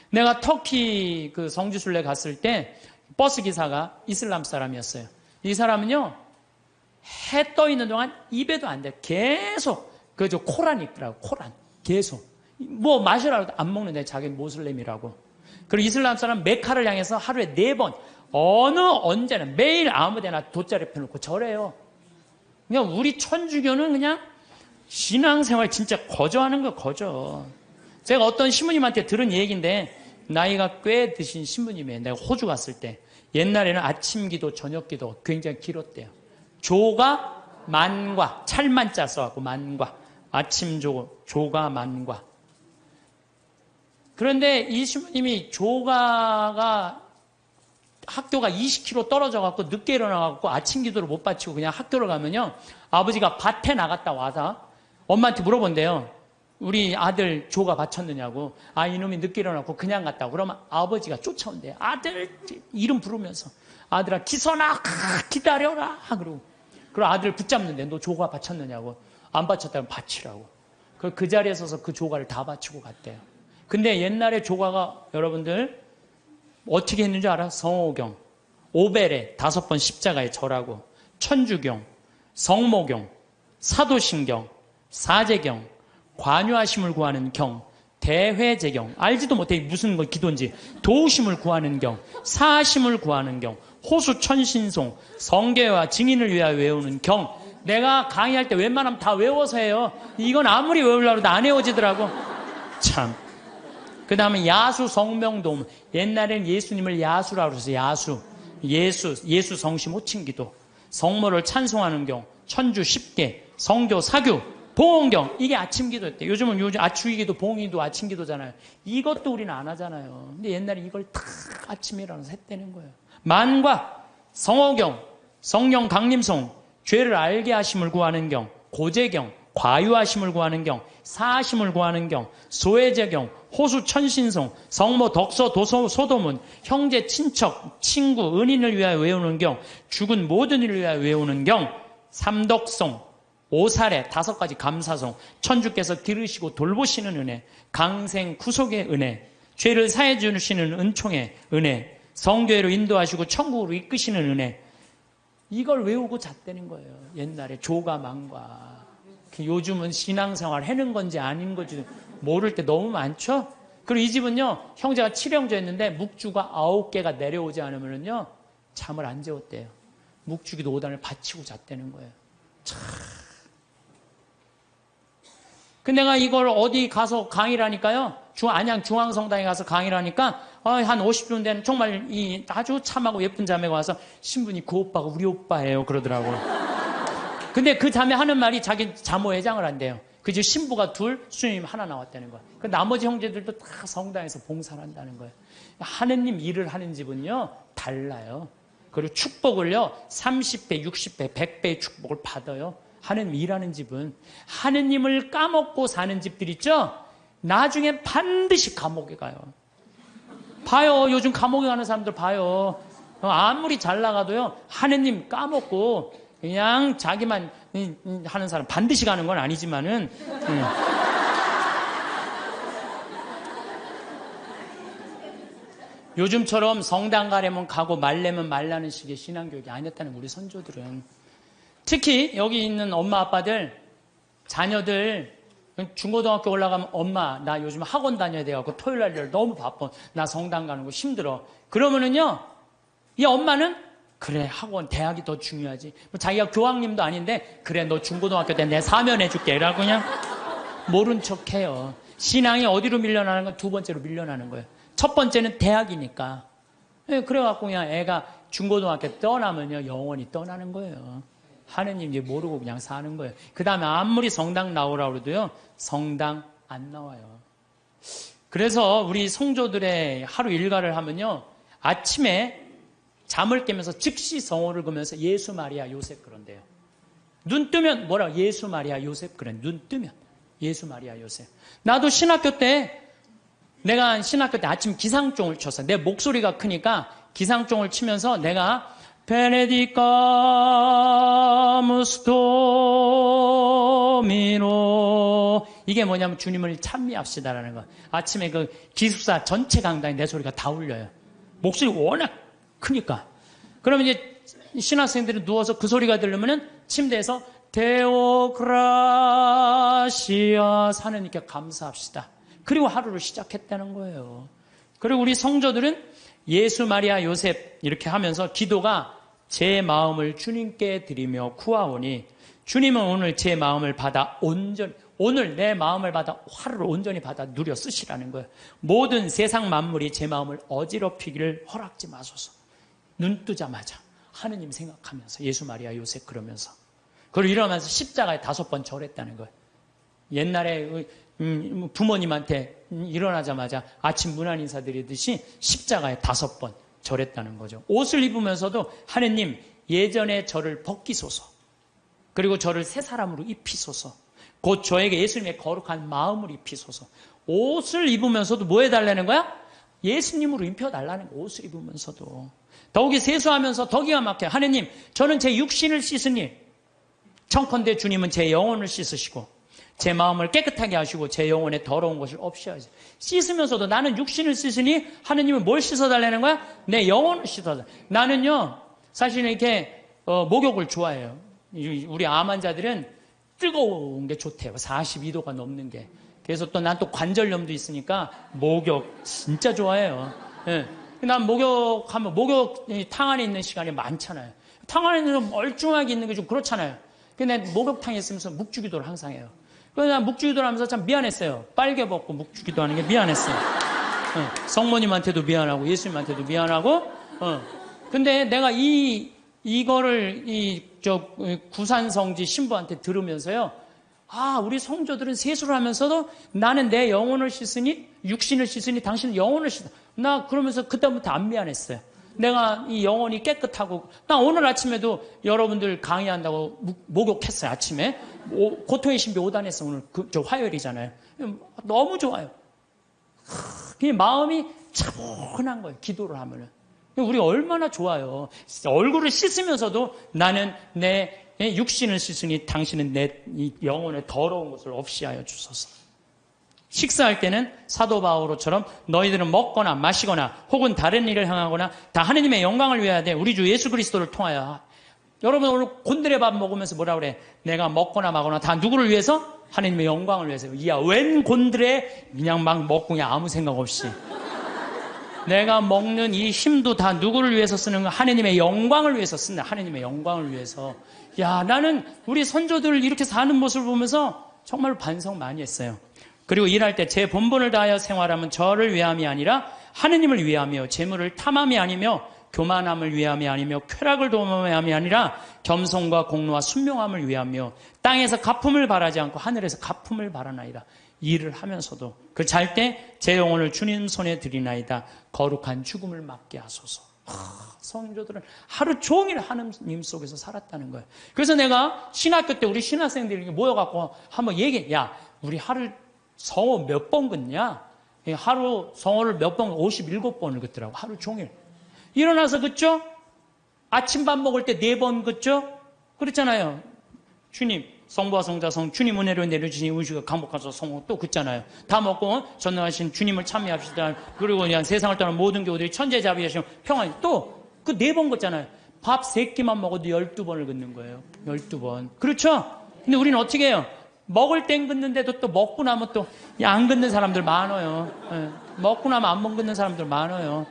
내가 터키 그 성지순례 갔을 때 버스 기사가 이슬람 사람이었어요. 이 사람은요. 해 떠 있는 동안 입에도 안 돼. 계속 그저 코란 읽더라고. 코란 계속 뭐 마시라도 안 먹는데 자기는 모슬렘이라고. 그리고 이슬람 사람 메카를 향해서 하루에 4번 언제나 매일 아무데나 돗자리 펴놓고 절해요. 그냥 우리 천주교는 그냥 신앙생활 진짜 거저하는 거 거저. 제가 어떤 신부님한테 들은 얘기인데 나이가 꽤 드신 신부님이에요. 내가 호주 갔을 때 옛날에는 아침 기도 저녁 기도 굉장히 길었대요. 조가 만과 찰만자 써갖고 만과 아침 조가 만과. 그런데 이 신부님이 조가가 학교가 20km 떨어져갖고 늦게 일어나갖고 아침 기도를 못 바치고 그냥 학교를 가면요 아버지가 밭에 나갔다 와서 엄마한테 물어본대요. 우리 아들 조가 바쳤느냐고. 이놈이 늦게 일어나고 그냥 갔다고. 그러면 아버지가 쫓아온대요. 아들 이름 부르면서 아들아 기선아 기다려라 그러고 아들을 붙잡는데 너 조가 바쳤느냐고. 안 바쳤다면 바치라고. 그 자리에 서서 그 조가를 다 바치고 갔대요. 근데 옛날에 조가가 여러분들 어떻게 했는지 알아? 성호경, 오벨에 5번 십자가에 절하고 천주경, 성모경, 사도신경, 사제경, 관유하심을 구하는 경, 대회제경, 알지도 못해 무슨 뭐 기도인지, 도우심을 구하는 경, 사심을 구하는 경, 호수천신송, 성계와 증인을 위하여 외우는 경. 내가 강의할 때 웬만하면 다 외워서 해요. 이건 아무리 외우려고 해도 안 외워지더라고. 참. 그 다음에 야수 성명도움. 옛날에는 예수님을 야수라고 해서 야수. 예수 성심 호칭기도. 성모를 찬송하는 경. 천주 10개. 성교 사규. 봉헌경. 이게 아침 기도였대. 요즘 주기도 봉헌기도 아침 기도잖아요. 이것도 우리는 안 하잖아요. 근데 옛날에 이걸 다 아침에 일어나서 했다는 거예요. 만과 성호경. 성령 강림송. 죄를 알게 하심을 구하는 경. 고제경. 과유하심을 구하는 경, 사하심을 구하는 경, 소외제경, 호수 천신송, 성모 덕서 도서 소도문, 형제 친척 친구 은인을 위하여 외우는 경, 죽은 모든 이를 위하여 외우는 경, 삼덕송, 오사례 5가지 감사송, 천주께서 기르시고 돌보시는 은혜, 강생 구속의 은혜, 죄를 사해 주시는 은총의 은혜, 성교회로 인도하시고 천국으로 이끄시는 은혜, 이걸 외우고 잤다는 거예요. 옛날에 조가망과. 요즘은 신앙생활 해는 건지 아닌 건지 모를 때 너무 많죠? 그리고 이 집은요, 형제가 7형제였는데 묵주가 9개가 내려오지 않으면요, 잠을 안 재웠대요. 묵주기도 5단을 바치고 잤다는 거예요. 참. 근데 내가 이걸 어디 가서 강의를 하니까요, 안양 중앙성당에 가서 강의를 하니까, 한 50분 된 정말 아주 참하고 예쁜 자매가 와서 신부님 그 오빠가 우리 오빠예요. 그러더라고요. 근데 그 자매 하는 말이 자기 자모회장을 한대요. 그 집 신부가 2, 수녀님 1 나왔다는 거예요. 그 나머지 형제들도 다 성당에서 봉사를 한다는 거예요. 하느님 일을 하는 집은요, 달라요. 그리고 축복을요, 30배, 60배, 100배의 축복을 받아요. 하느님 일하는 집은. 하느님을 까먹고 사는 집들 있죠? 나중에 반드시 감옥에 가요. 봐요. 요즘 감옥에 가는 사람들 봐요. 아무리 잘 나가도요, 하느님 까먹고 그냥 자기만 하는 사람 반드시 가는 건 아니지만은 요즘처럼 성당 가려면 가고 말려면 말라는 식의 신앙교육이 아니었다는 우리 선조들은. 특히 여기 있는 엄마 아빠들 자녀들 중고등학교 올라가면 엄마 나 요즘 학원 다녀야 돼갖고 토요일날 너무 바빠. 나 성당 가는 거 힘들어. 그러면은요, 이 엄마는 그래 학원 대학이 더 중요하지. 자기가 교황님도 아닌데 그래 너 중고등학교 때 내 사면해줄게 라고 그냥 모른 척해요. 신앙이 어디로 밀려나는 건 2번째로 밀려나는 거예요. 첫 번째는 대학이니까. 그래갖고 그냥 애가 중고등학교 떠나면요 영원히 떠나는 거예요. 하느님 이제 모르고 그냥 사는 거예요. 그 다음에 아무리 성당 나오라고 해도요, 성당 안 나와요. 그래서 우리 성조들의 하루 일과를 하면요, 아침에 잠을 깨면서 즉시 성호를 그면서 예수 마리아 요셉 그런대요. 눈 뜨면 뭐라 예수 마리아 요셉 그래. 눈 뜨면 예수 마리아 요셉. 나도 신학교 때 내가 신학교 때 아침 기상종을 쳤어. 내 목소리가 크니까 기상종을 치면서 내가 베네디카무스 도미노 이게 뭐냐면 주님을 찬미합시다라는 거. 아침에 그 기숙사 전체 강당에 내 소리가 다 울려요. 목소리 워낙 크니까. 그러면 이제 신학생들이 누워서 그 소리가 들리면은 침대에서 데오그라시아 하느님께 감사합시다. 그리고 하루를 시작했다는 거예요. 그리고 우리 성조들은 예수 마리아 요셉 이렇게 하면서 기도가 제 마음을 주님께 드리며 구하오니 주님은 오늘 제 마음을 받아 온전히 오늘 내 마음을 받아 하루를 온전히 받아 누려 쓰시라는 거예요. 모든 세상 만물이 제 마음을 어지럽히기를 허락지 마소서. 눈 뜨자마자 하느님 생각하면서 예수 마리아 요셉 그러면서 그리고 이러면서 십자가에 5번 절했다는 거예요. 옛날에 부모님한테 일어나자마자 아침 문안 인사드리듯이 십자가에 5번 절했다는 거죠. 옷을 입으면서도 하느님 예전에 저를 벗기소서. 그리고 저를 새 사람으로 입히소서. 곧 저에게 예수님의 거룩한 마음을 입히소서. 옷을 입으면서도 뭐 해달라는 거야? 예수님으로 입혀달라는 거야. 옷을 입으면서도. 더욱이 세수하면서 더 기가 막혀요. 하느님 저는 제 육신을 씻으니 청컨대 주님은 제 영혼을 씻으시고 제 마음을 깨끗하게 하시고 제 영혼에 더러운 것을 없이 하시고 씻으면서도 나는 육신을 씻으니 하느님은 뭘 씻어달라는 거야? 내 영혼을 씻어달라. 나는요 사실 이렇게 목욕을 좋아해요. 우리 암 환자들은 뜨거운 게 좋대요. 42도가 넘는 게. 그래서 또 난 또 관절염도 있으니까 목욕 진짜 좋아해요. 네. 난 목욕하면 목욕탕 안에 있는 시간이 많잖아요. 탕 안에 있는 멀쩡하게 있는 게 좀 그렇잖아요. 근데 목욕탕에 있으면서 묵주기도를 항상 해요. 그래서 난 묵주기도를 하면서 참 미안했어요. 빨개 벗고 묵주기도 하는 게 미안했어요. 성모님한테도 미안하고 예수님한테도 미안하고. 근데 내가 이거를 구산성지 신부한테 들으면서요. 아, 우리 성조들은 세수를 하면서도 나는 내 영혼을 씻으니 육신을 씻으니 당신은 영혼을 씻어. 나 그러면서 그때부터 안 미안했어요. 내가 이 영혼이 깨끗하고, 나 오늘 아침에도 여러분들 강의한다고 목욕했어요, 아침에. 고통의 신비 5단에서 오늘 저 화요일이잖아요. 너무 좋아요. 그냥 마음이 차분한 거예요, 기도를 하면은. 우리 얼마나 좋아요. 얼굴을 씻으면서도 나는 내 육신을 씻으니 당신은 내 영혼의 더러운 것을 없이 하여 주소서. 식사할 때는 사도 바오로처럼 너희들은 먹거나 마시거나 혹은 다른 일을 행하거나 다 하느님의 영광을 위하여 돼. 우리 주 예수 그리스도를 통하여. 여러분 오늘 곤드레 밥 먹으면서 뭐라 그래? 내가 먹거나 마거나 다 누구를 위해서? 하느님의 영광을 위해서. 이야, 웬 곤드레? 그냥 막 먹고 그냥 아무 생각 없이. 내가 먹는 이 힘도 다 누구를 위해서 쓰는 거? 하느님의 영광을 위해서 쓴다. 하느님의 영광을 위해서. 야, 나는 우리 선조들 이렇게 사는 모습을 보면서 정말 반성 많이 했어요. 그리고 일할 때 제 본분을 다하여 생활하면 저를 위함이 아니라 하느님을 위하며 재물을 탐함이 아니며 교만함을 위함이 아니며 쾌락을 도모함이 아니라 겸손과 공로와 순명함을 위하며 땅에서 갚음을 바라지 않고 하늘에서 갚음을 바라나이다. 일을 하면서도 그 잘 때 제 영혼을 주님 손에 드리나이다. 거룩한 죽음을 맞게 하소서. 성도들은 하루 종일 하느님 속에서 살았다는 거예요. 그래서 내가 신학교 때 우리 신학생들이 모여갖고 한번 얘기해. 야, 우리 하루 성호 몇 번 긋냐? 하루 성호를 몇 번, 57번을 긋더라고. 하루 종일. 일어나서 긋죠? 아침밥 먹을 때 4번 긋죠? 그렇잖아요. 주님, 성부와 성자 성 주님 은혜로 내려주신 의식을 강복하소서 성호 또 긋잖아요. 다 먹고 전능하신 주님을 참여합시다. 그리고 그냥 세상을 떠난 모든 교우들이 천재자비하시면 평안히 또 그 4번 긋잖아요. 밥 3끼만 먹어도 12번을 긋는 거예요. 12번. 그렇죠? 근데 우리는 어떻게 해요? 먹을 땐 긋는데도 또 먹고 나면 또 안 긋는 사람들 많아요. 예. 먹고 나면 안 긋는 사람들 많아요.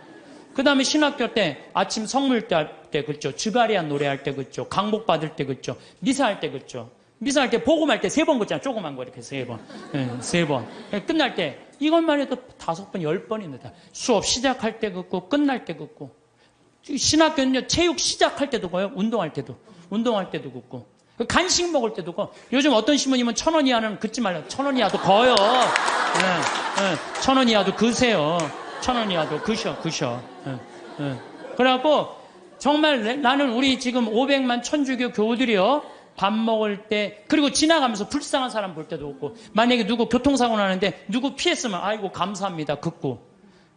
그 다음에 신학교 때 아침 성물대 할 때 긋죠. 주가리안 노래할 때 긋죠. 강복 받을 때 긋죠. 미사할 때 긋죠. 미사할 때 복음할 때 3번 긋잖아. 조그만 거 이렇게 3번. 예, 3번. 끝날 때 이것만 해도 5번, 10번입니다. 수업 시작할 때 긋고 끝날 때 긋고. 신학교는요. 체육 시작할 때도 고요. 운동할 때도 긋고. 간식 먹을 때도 고. 요즘 어떤 신부님은 1,000원 이하는 긋지 말라. 1,000원 이하도 거요. 예, 예. 1,000원 이하도 그세요. 1,000원 이하도 그셔. 예, 예. 그래갖고 정말 나는 우리 지금 500만 천주교 교우들이요. 밥 먹을 때 그리고 지나가면서 불쌍한 사람 볼 때도 없고 만약에 누구 교통사고 나는데 누구 피했으면 아이고 감사합니다 긋고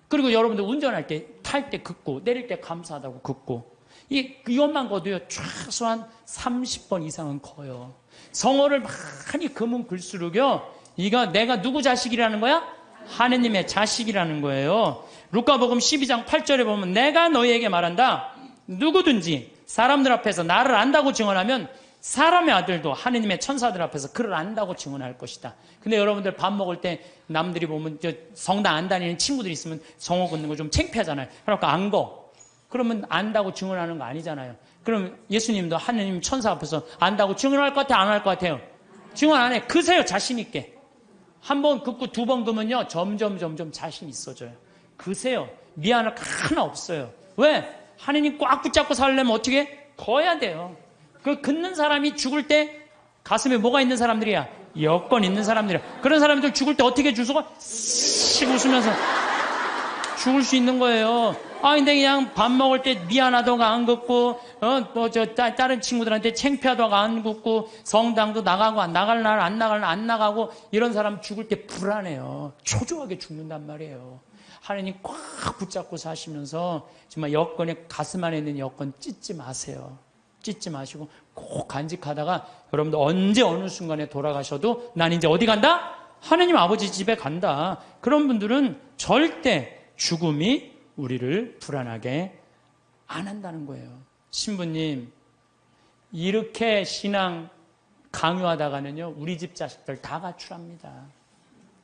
그리고 여러분들 운전할 때 탈 때 긋고 내릴 때 감사하다고 긋고 이것만 거도요 최소한 30번 이상은 커요. 성어를 많이 금은 글수록요 이거 내가 누구 자식이라는 거야? 하느님의 자식이라는 거예요. 루카복음 12장 8절에 보면 내가 너희에게 말한다. 누구든지 사람들 앞에서 나를 안다고 증언하면 사람의 아들도 하느님의 천사들 앞에서 그를 안다고 증언할 것이다. 근데 여러분들 밥 먹을 때 남들이 보면 성당 안 다니는 친구들이 있으면 성호 긋는 거 좀 창피하잖아요. 그러니까 안 거. 그러면 안다고 증언하는 거 아니잖아요. 그럼 예수님도 하느님 천사 앞에서 안다고 증언할 것 같아요? 안 할 것 같아요? 증언 안 해. 그세요 자신 있게. 한 번 긋고 2번 긋으면요 점점 자신 있어져요. 그세요. 미안할 거 하나 없어요. 왜? 하느님 꽉 붙잡고 살려면 어떻게? 거야 돼요. 그 긋는 사람이 죽을 때 가슴에 뭐가 있는 사람들이야? 여건 있는 사람들이야. 그런 사람들 죽을 때 어떻게 주소가 씩 웃으면서 죽을 수 있는 거예요. 아, 근데 그냥 밥 먹을 때 미안하다가 안 긋고, 다른 친구들한테 창피하다가 안 긋고, 성당도 나가고, 나갈 날 안 나가고, 이런 사람 죽을 때 불안해요. 초조하게 죽는단 말이에요. 하나님 꽉 붙잡고 사시면서, 정말 여건에, 가슴 안에 있는 여건 찢지 마세요. 찢지 마시고, 꼭 간직하다가, 여러분들 언제 어느 순간에 돌아가셔도, 난 이제 어디 간다? 하나님 아버지 집에 간다. 그런 분들은 절대 죽음이 우리를 불안하게 안 한다는 거예요. 신부님, 이렇게 신앙 강요하다가는요, 우리 집 자식들 다 가출합니다.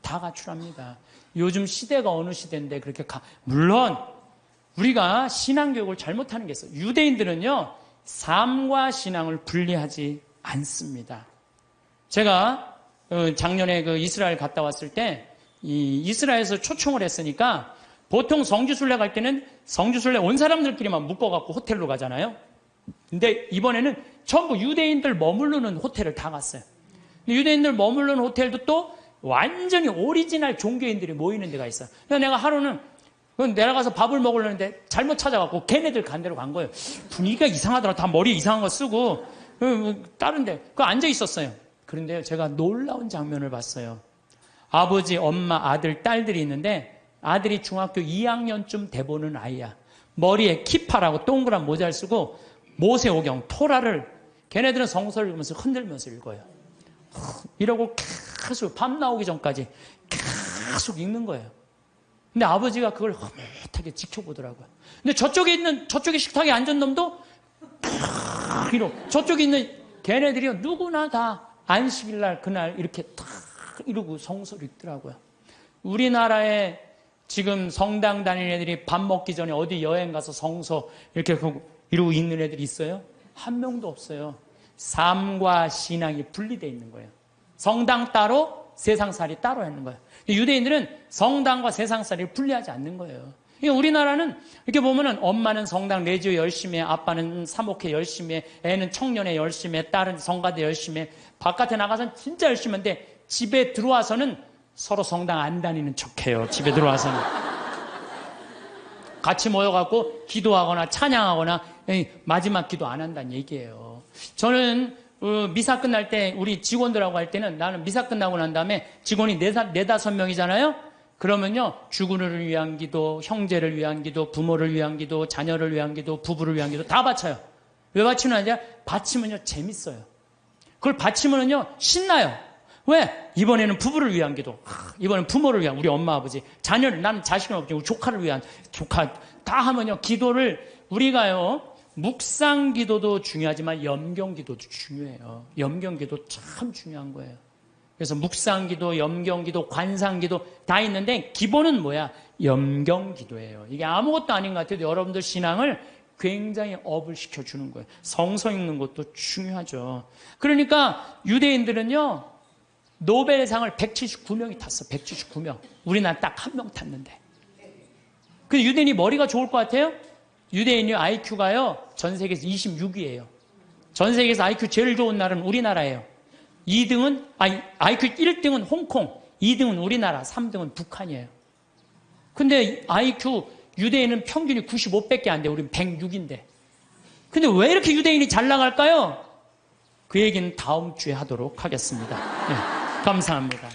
다 가출합니다. 요즘 시대가 어느 시대인데 그렇게 물론 우리가 신앙교육을 잘못하는 게 있어요. 유대인들은요, 삶과 신앙을 분리하지 않습니다. 제가 작년에 이스라엘 갔다 왔을 때 이스라엘에서 초청을 했으니까 보통 성지순례 갈 때는 성지순례 온 사람들끼리만 묶어갖고 호텔로 가잖아요. 근데 이번에는 전부 유대인들 머무르는 호텔을 다 갔어요. 근데 유대인들 머무르는 호텔도 또 완전히 오리지널 종교인들이 모이는 데가 있어요. 그래서 내가 하루는 그럼 내려가서 밥을 먹으려는데 잘못 찾아갖고 걔네들 간 데로 간 거예요. 분위기가 이상하더라. 다 머리에 이상한 거 쓰고 다른데 그 앉아 있었어요. 그런데 제가 놀라운 장면을 봤어요. 아버지, 엄마, 아들, 딸들이 있는데 아들이 중학교 2학년쯤 돼보는 아이야. 머리에 키파라고 동그란 모자를 쓰고 모세오경, 토라를 걔네들은 성서를 읽으면서 흔들면서 읽어요. 이러고 계속 밤 나오기 전까지 계속 읽는 거예요. 근데 아버지가 그걸 흐뭇하게 지켜보더라고요. 근데 저쪽에 식탁에 앉은 놈도 이러고 저쪽에 있는 걔네들이 누구나 다 안식일날 그날 이렇게 탁 이러고 성서를 읽더라고요. 우리나라에 지금 성당 다니는 애들이 밥 먹기 전에 어디 여행 가서 성서 이렇게 이러고 읽는 애들이 있어요? 한 명도 없어요. 삶과 신앙이 분리되어 있는 거예요. 성당 따로 세상살이 따로 있는 거예요. 유대인들은 성당과 세상살이를 분리하지 않는 거예요. 그러니까 우리나라는 이렇게 보면은 엄마는 성당 레지오 열심히 해, 아빠는 사목회 열심히 해, 애는 청년회 열심히 해, 딸은 성가대 열심히 해. 바깥에 나가서는 진짜 열심히 하는데 집에 들어와서는 서로 성당 안 다니는 척해요. 집에 들어와서는. 같이 모여갖고 기도하거나 찬양하거나 마지막 기도 안 한다는 얘기예요. 저는 미사 끝날 때 우리 직원들하고 할 때는 나는 미사 끝나고 난 다음에 직원이 4-5명이잖아요. 그러면요, 주군을 위한 기도, 형제를 위한 기도, 부모를 위한 기도, 자녀를 위한 기도, 부부를 위한 기도 다 바쳐요. 왜 바치는 아니라 바치면요 재밌어요. 그걸 바치면요 신나요. 왜? 이번에는 부부를 위한 기도, 이번엔 부모를 위한 우리 엄마 아버지, 자녀를, 나는 자식은 없지만 우리 조카를 위한 조카 다 하면요 기도를 우리가요 묵상 기도도 중요하지만 염경 기도도 중요해요. 염경 기도 참 중요한 거예요. 그래서 묵상 기도, 염경 기도, 관상 기도 다 있는데 기본은 뭐야? 염경 기도예요. 이게 아무것도 아닌 것 같아도 여러분들 신앙을 굉장히 업을 시켜주는 거예요. 성서 읽는 것도 중요하죠. 그러니까 유대인들은요 노벨상을 179명이 탔어. 179명. 우리나라 딱 한 명 탔는데. 그 유대인이 머리가 좋을 것 같아요? 유대인이 IQ가요 전 세계에서 26위예요. 전 세계에서 IQ 제일 좋은 나라는 우리나라예요. 2등은 IQ 1등은 홍콩, 2등은 우리나라, 3등은 북한이에요. 근데 IQ 유대인은 평균이 95밖에 안 돼. 우리는 106인데. 근데 왜 이렇게 유대인이 잘 나갈까요? 그 얘기는 다음 주에 하도록 하겠습니다. 네, 감사합니다.